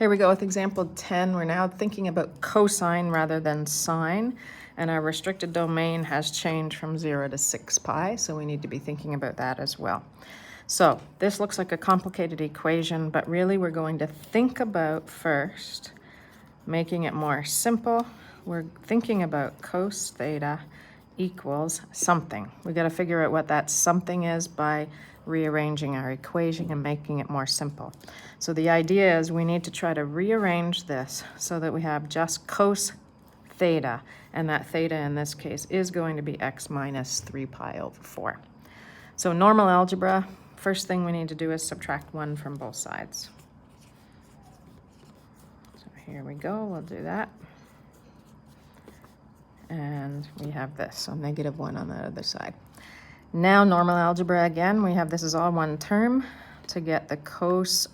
Here we go with example 10. We're now thinking about cosine rather than sine, and our restricted domain has changed from 0 to 6 pi, so we need to be thinking about that as well. So this looks like a complicated equation, but really we're going to think about first making it more simple. We're thinking about cos theta equals something. We got to figure out what that something is by rearranging our equation and making it more simple. So the idea is we need to try to rearrange this so that we have just cos theta, and that theta in this case is going to be x minus 3 pi over 4. So normal algebra, first thing we need to do is subtract 1 from both sides. So here we go, we'll do that. And we have this, so negative 1 on the other side. Now normal algebra again, we have this is all one term. To get the cos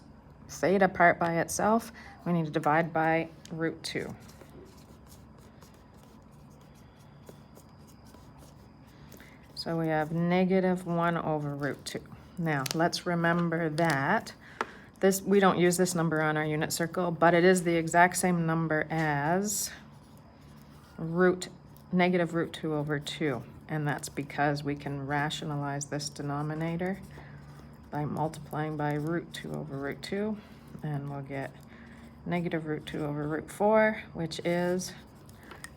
theta part by itself, we need to divide by root 2. So we have negative 1 over root 2. Now let's remember that we don't use this number on our unit circle, but it is the exact same number as negative root 2 over 2. And that's because we can rationalize this denominator by multiplying by root 2 over root 2. And we'll get negative root 2 over root 4, which is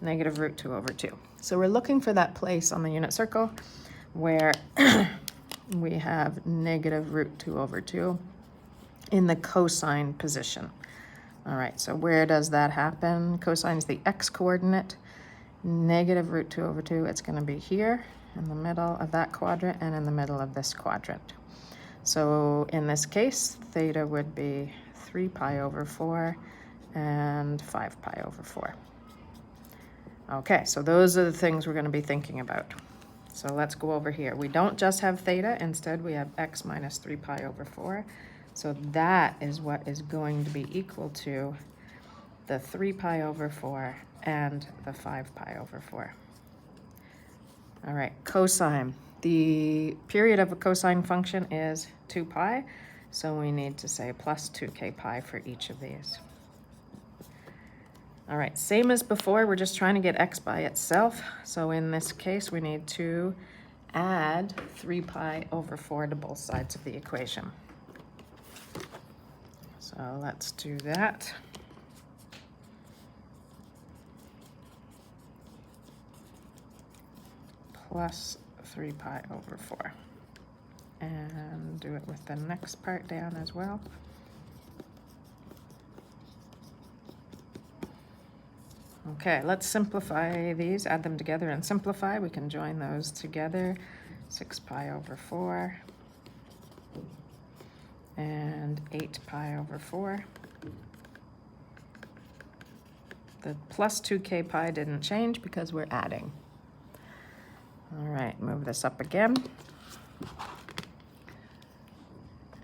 negative root 2 over 2. So we're looking for that place on the unit circle where we have negative root 2 over 2 in the cosine position. All right, so where does that happen? Cosine is the x-coordinate. Negative root 2 over 2, it's going to be here in the middle of that quadrant and in the middle of this quadrant. So in this case, theta would be 3 pi over 4 and 5 pi over 4. Okay, so those are the things we're going to be thinking about. So let's go over here. We don't just have theta, instead we have x minus 3 pi over 4. So that is what is going to be equal to the 3 pi over 4 and the 5 pi over 4. All right, cosine. The period of a cosine function is 2 pi, so we need to say plus 2k pi for each of these. All right, same as before, we're just trying to get x by itself. So in this case, we need to add 3 pi over 4 to both sides of the equation. So let's do that. Plus 3 pi over 4. And do it with the next part down as well. Okay, let's simplify these, add them together and simplify. We can join those together. 6 pi over 4 and 8 pi over 4. The plus 2k pi didn't change because we're adding. All right, move this up again.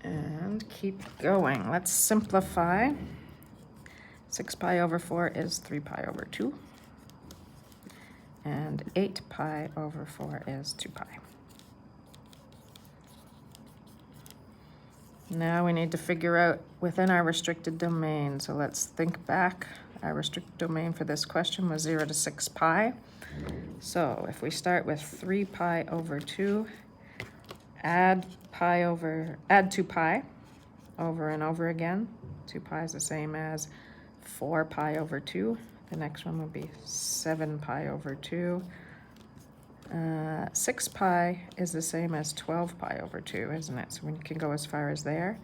And keep going. Let's simplify. 6 pi over 4 is 3 pi over 2. And 8 pi over 4 is 2 pi. Now we need to figure out within our restricted domain. So let's think back. Our restricted domain for this question was 0 to 6 pi. So if we start with 3 pi over 2, add 2 pi over and over again. 2 pi is the same as 4 pi over 2. The next one would be 7 pi over 2. 6 pi is the same as 12 pi over 2, isn't it? So we can go as far as there.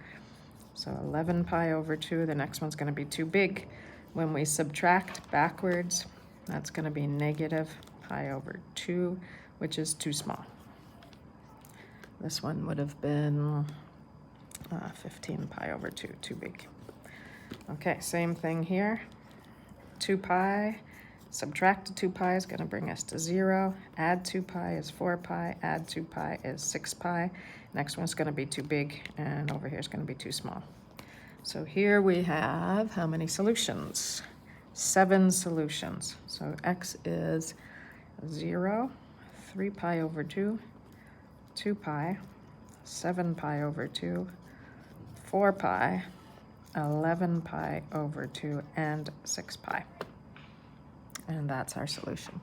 So 11 pi over 2, the next one's going to be too big. When we subtract backwards, that's going to be negative pi over 2, which is too small. This one would have been 15 pi over 2, too big. Okay, same thing here. 2 pi, subtract 2 pi is going to bring us to 0. Add 2 pi is 4 pi. Add 2 pi is 6 pi. Next one's going to be too big, and over here is going to be too small. So here we have how many solutions? 7 solutions. So x is 0, 3 pi over 2, 2 pi, 7 pi over 2, 4 pi, 11 pi over 2 and 6 pi. And that's our solution.